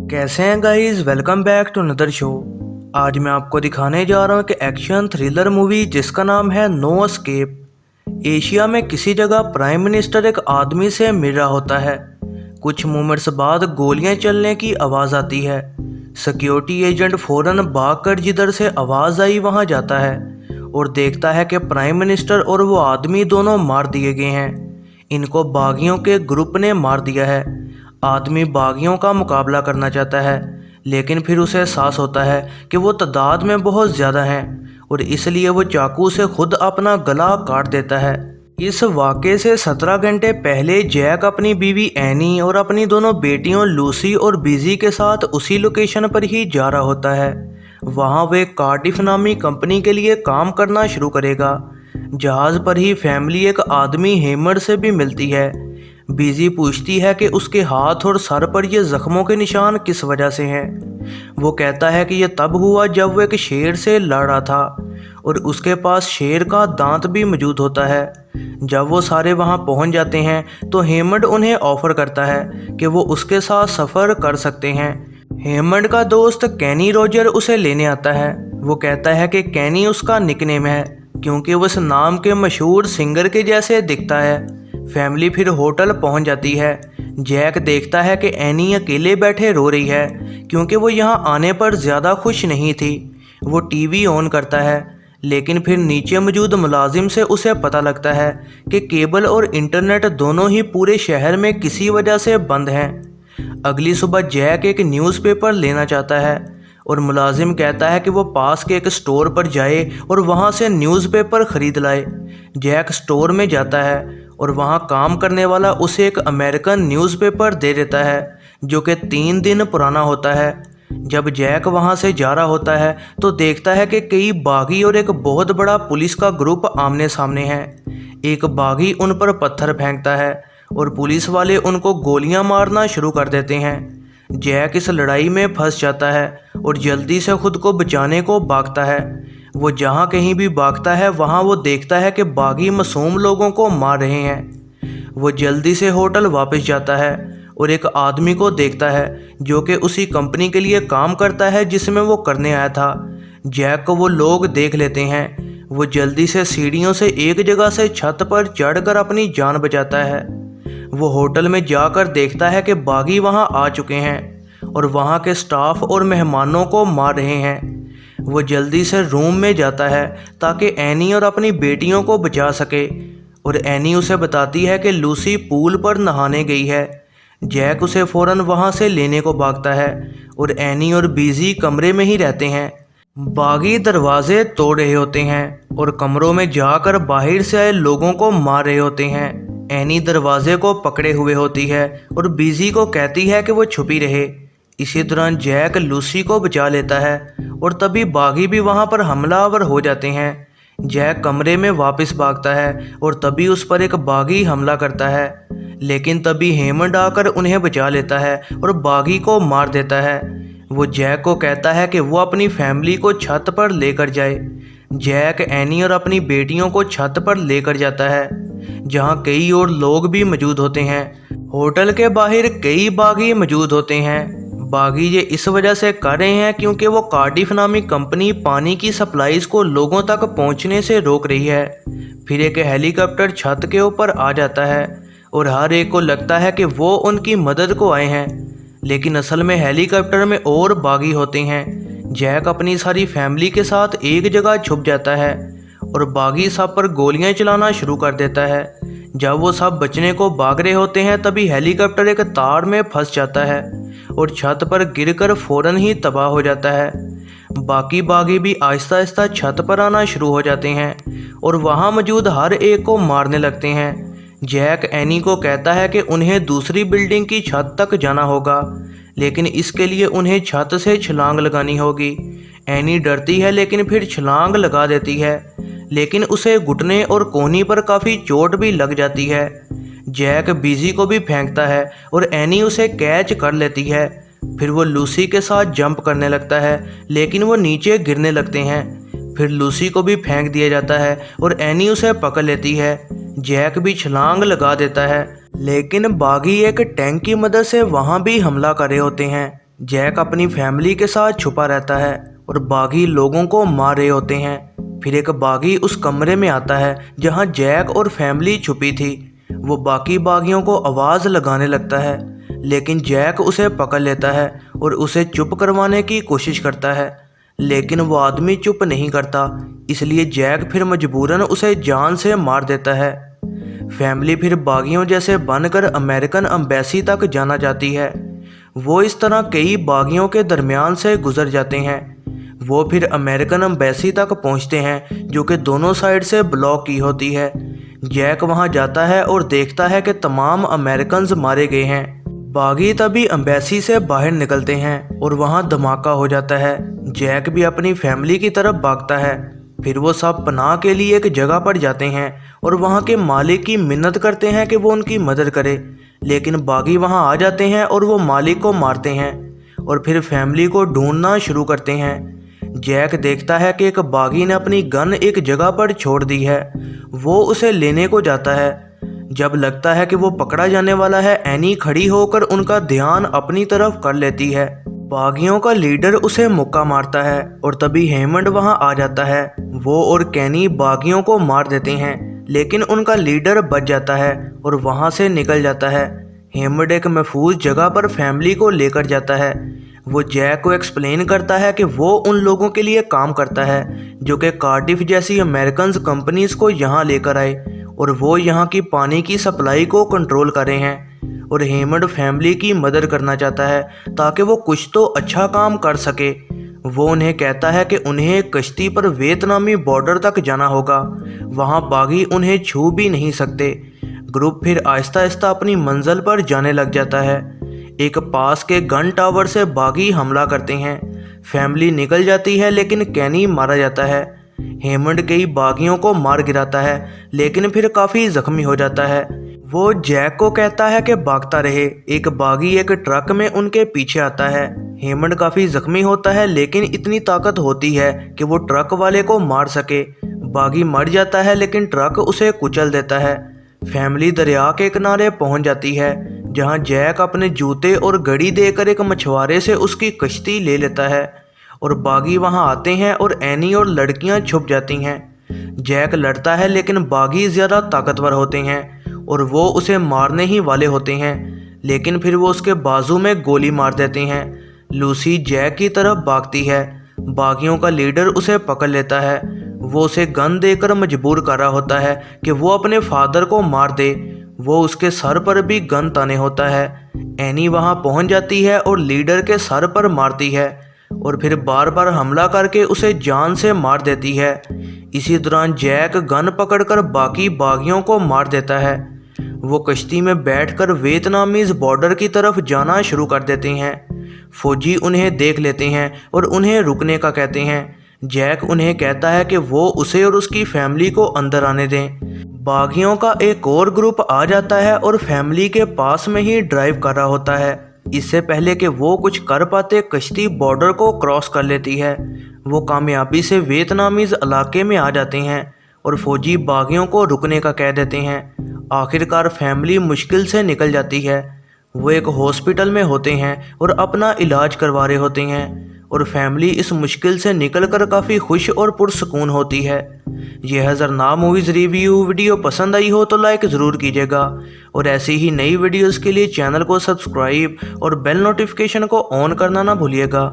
कैसे हैं guys, welcome back to another show. आज मैं आपको दिखाने जा रहा हूँ कि एक्शन थ्रिलर मूवी जिसका नाम है नो एस्केप। एशिया में किसी जगह प्राइम मिनिस्टर एक आदमी से मिल रहा होता है। कुछ मोमेंट्स बाद गोलियां चलने की आवाज़ आती है। सिक्योरिटी एजेंट फौरन भागकर जिधर से आवाज़ आई वहां जाता है और देखता है कि प्राइम मिनिस्टर और वो आदमी दोनों मार दिए गए हैं। इनको बागियों के ग्रुप ने मार दिया है। आदमी बागियों का मुकाबला करना चाहता है, लेकिन फिर उसे एहसास होता है कि वो तादाद में बहुत ज़्यादा हैं और इसलिए वो चाकू से खुद अपना गला काट देता है। इस वाक़े से 17 घंटे पहले जैक अपनी बीवी एनी और अपनी दोनों बेटियों लूसी और बिजी के साथ उसी लोकेशन पर ही जा रहा होता है। वहाँ वो एक कार्डिफ नामी कंपनी के लिए काम करना शुरू करेगा। जहाज़ पर ही फैमिली एक आदमी हेमर से भी मिलती है। बिजी पूछती है कि उसके हाथ और सर पर ये जख्मों के निशान किस वजह से हैं। वो कहता है कि यह तब हुआ जब वो एक शेर से लड़ रहा था और उसके पास शेर का दांत भी मौजूद होता है। जब वो सारे वहाँ पहुँच जाते हैं तो हेमंड उन्हें ऑफ़र करता है कि वो उसके साथ सफ़र कर सकते हैं। हेमंड का दोस्त कैनी रोजर उसे लेने आता है। वो कहता है कि कैनी उसका निकनेम है क्योंकि वो इस नाम के मशहूर सिंगर के जैसे दिखता है। फैमिली फिर होटल पहुंच जाती है। जैक देखता है कि एनी अकेले बैठे रो रही है क्योंकि वो यहाँ आने पर ज़्यादा खुश नहीं थी। वो टीवी ऑन करता है, लेकिन फिर नीचे मौजूद मुलाजिम से उसे पता लगता है कि केबल और इंटरनेट दोनों ही पूरे शहर में किसी वजह से बंद हैं। अगली सुबह जैक एक न्यूज़पेपर लेना चाहता है और मुलाजिम कहता है कि वो पास के एक स्टोर पर जाए और वहाँ से न्यूज़पेपर ख़रीद लाए। जैक स्टोर में जाता है और वहाँ काम करने वाला उसे एक अमेरिकन न्यूज़पेपर दे देता है जो कि 3 दिन पुराना होता है। जब जैक वहाँ से जा रहा होता है तो देखता है कि कई बागी और एक बहुत बड़ा पुलिस का ग्रुप आमने सामने हैं। एक बागी उन पर पत्थर फेंकता है और पुलिस वाले उनको गोलियां मारना शुरू कर देते हैं। जैक इस लड़ाई में फंस जाता है और जल्दी से खुद को बचाने को भागता है। वो जहाँ कहीं भी भागता है वहाँ वो देखता है कि बागी मासूम लोगों को मार रहे हैं। वो जल्दी से होटल वापस जाता है और एक आदमी को देखता है जो कि उसी कंपनी के लिए काम करता है जिसमें वो करने आया था। जैक को वो लोग देख लेते हैं। वो जल्दी से सीढ़ियों से एक जगह से छत पर चढ़कर अपनी जान बचाता है। वो होटल में जाकर देखता है कि बागी वहाँ आ चुके हैं और वहाँ के स्टाफ और मेहमानों को मार रहे हैं। वो जल्दी से रूम में जाता है ताकि एनी और अपनी बेटियों को बचा सके और एनी उसे बताती है कि लूसी पूल पर नहाने गई है। जैक उसे फ़ौरन वहाँ से लेने को भागता है और एनी और बिजी कमरे में ही रहते हैं। बागी दरवाजे तोड़ रहे होते हैं और कमरों में जाकर बाहर से आए लोगों को मार रहे होते हैं। एनी दरवाजे को पकड़े हुए होती है और बिजी को कहती है कि वो छुपी रहे। इसी दौरान जैक लूसी को बचा लेता है और तभी बागी भी वहां पर हमलावर हो जाते हैं। जैक कमरे में वापस भागता है और तभी उस पर एक बागी हमला करता है, लेकिन तभी हेमंड आकर उन्हें बचा लेता है और बागी को मार देता है। वो जैक को कहता है कि वो अपनी फैमिली को छत पर लेकर जाए। जैक एनी और अपनी बेटियों को छत पर लेकर जाता है जहां कई और लोग भी मौजूद होते हैं। होटल के बाहर कई बागी मौजूद होते हैं। बागी ये इस वजह से कर रहे हैं क्योंकि वो कार्डिफ नामी कंपनी पानी की सप्लाईज को लोगों तक पहुंचने से रोक रही है। फिर एक हेलीकॉप्टर छत के ऊपर आ जाता है और हर एक को लगता है कि वो उनकी मदद को आए हैं, लेकिन असल में हेलीकॉप्टर में और बागी होते हैं। जैक अपनी सारी फैमिली के साथ एक जगह छुप जाता है और बागी सब पर गोलियां चलाना शुरू कर देता है। जब वो सब बचने को भाग रहे होते हैं तभी हेलीकॉप्टर एक तार में फंस जाता है और छत पर गिरकर फ़ौरन ही तबाह हो जाता है। बाकी बागी भी आहिस्ता आहिस्ता छत पर आना शुरू हो जाते हैं और वहाँ मौजूद हर एक को मारने लगते हैं। जैक एनी को कहता है कि उन्हें दूसरी बिल्डिंग की छत तक जाना होगा, लेकिन इसके लिए उन्हें छत से छलांग लगानी होगी। एनी डरती है लेकिन फिर छलांग लगा देती है, लेकिन उसे घुटने और कोहनी पर काफ़ी चोट भी लग जाती है। जैक बिजी को भी फेंकता है और एनी उसे कैच कर लेती है। फिर वो लूसी के साथ जंप करने लगता है, लेकिन वो नीचे गिरने लगते हैं। फिर लूसी को भी फेंक दिया जाता है और एनी उसे पकड़ लेती है। जैक भी छलांग लगा देता है, लेकिन बागी एक टैंक की मदद से वहाँ भी हमला कर रहे होते हैं। जैक अपनी फैमिली के साथ छुपा रहता है और बागी लोगों को मार रहे होते हैं। फिर एक बागी उस कमरे में आता है जहां जैक और फैमिली छुपी थी। वो बाकी बागियों को आवाज़ लगाने लगता है, लेकिन जैक उसे पकड़ लेता है और उसे चुप करवाने की कोशिश करता है, लेकिन वो आदमी चुप नहीं करता। इसलिए जैक फिर मजबूरन उसे जान से मार देता है। फैमिली फिर बागियों जैसे बनकर अमेरिकन एम्बेसी तक जाना चाहती है। वो इस तरह कई बागियों के दरमियान से गुजर जाते हैं। वो फिर अमेरिकन एम्बेसी तक पहुंचते हैं जो कि दोनों साइड से ब्लॉक की होती है। जैक वहां जाता है और देखता है कि तमाम अमेरिकन्स मारे गए हैं। बागी तभी एम्बेसी से बाहर निकलते हैं और वहां धमाका हो जाता है। जैक भी अपनी फैमिली की तरफ भागता है। फिर वो सब पनाह के लिए एक जगह पर जाते हैं और वहां के मालिक की मिन्नत करते हैं कि वो उनकी मदद करे, लेकिन बागी वहां आ जाते हैं और वो मालिक को मारते हैं और फिर फैमिली को ढूंढना शुरू करते हैं। जैक देखता है कि एक बागी ने अपनी गन एक जगह पर छोड़ दी है। वो उसे लेने को जाता है। जब लगता है कि वो पकड़ा जाने वाला है, एनी खड़ी होकर उनका ध्यान अपनी तरफ कर लेती है। बागियों का लीडर उसे मुक्का मारता है और तभी हेमंड वहां आ जाता है। वो और कैनी बागियों को मार देते हैं, लेकिन उनका लीडर बच जाता है और वहां से निकल जाता है। हेमंड एक महफूज जगह पर फैमिली को लेकर जाता है। वो जैक को एक्सप्लेन करता है कि वो उन लोगों के लिए काम करता है जो कि कार्डिफ जैसी अमेरिकन कंपनीज को यहाँ लेकर आए और वो यहाँ की पानी की सप्लाई को कंट्रोल कर रहे हैं। और हेमंड फैमिली की मदद करना चाहता है ताकि वो कुछ तो अच्छा काम कर सके। वो उन्हें कहता है कि उन्हें कश्ती पर वियतनामी बॉर्डर तक जाना होगा, वहाँ बागी उन्हें छू भी नहीं सकते। ग्रुप फिर आहिस्ता आहिस्ता अपनी मंजिल पर जाने लग जाता है। एक पास के गन टावर से बागी हमला करते हैं। फैमिली निकल जाती है, लेकिन कैनी मारा जाता है। हेमंड कई बागियों को मार गिराता है, लेकिन फिर काफ़ी जख्मी हो जाता है। वो जैक को कहता है कि भागता रहे। एक बागी एक ट्रक में उनके पीछे आता है। हेमंड काफ़ी जख्मी होता है, लेकिन इतनी ताकत होती है कि वो ट्रक वाले को मार सके। बागी मर जाता है, लेकिन ट्रक उसे कुचल देता है। फैमिली दरिया के किनारे पहुंच जाती है, जहां जैक अपने जूते और घड़ी देकर एक मछुआरे से उसकी कश्ती ले लेता है और बागी वहां आते हैं और एनी और लड़कियां छुप जाती हैं। जैक लड़ता है, लेकिन बागी ज़्यादा ताकतवर होते हैं और वो उसे मारने ही वाले होते हैं, लेकिन फिर वो उसके बाजू में गोली मार देते हैं। लूसी जैक की तरफ भागती है। बागियों का लीडर उसे पकड़ लेता है। वो उसे गन देकर मजबूर कर रहा होता है कि वो अपने फादर को मार दे। वो उसके सर पर भी गन ताने होता है। एनी वहां पहुंच जाती है और लीडर के सर पर मारती है और फिर बार बार हमला करके उसे जान से मार देती है। इसी दौरान जैक गन पकड़कर बाकी बागियों को मार देता है। वो कश्ती में बैठकर वियतनामीज बॉर्डर की तरफ जाना शुरू कर देते हैं। फौजी उन्हें देख लेते हैं और उन्हें रुकने का कहते हैं। जैक उन्हें कहता है कि वो उसे और उसकी फैमिली को अंदर आने दें। बागियों का एक और ग्रुप आ जाता है और फैमिली के पास में ही ड्राइव कर रहा होता है। इससे पहले कि वो कुछ कर पाते, कश्ती बॉर्डर को क्रॉस कर लेती है। वो कामयाबी से वियतनामीज इलाके में आ जाते हैं और फौजी बागियों को रुकने का कह देते हैं। आखिरकार फैमिली मुश्किल से निकल जाती है। वो एक हॉस्पिटल में होते हैं और अपना इलाज करवा रहे होते हैं और फैमिली इस मुश्किल से निकलकर काफ़ी खुश और पुरसकून होती है। यह ज़रना मूवीज़ रिव्यू वीडियो पसंद आई हो तो लाइक ज़रूर कीजिएगा और ऐसी ही नई वीडियोस के लिए चैनल को सब्सक्राइब और बेल नोटिफिकेशन को ऑन करना ना भूलिएगा।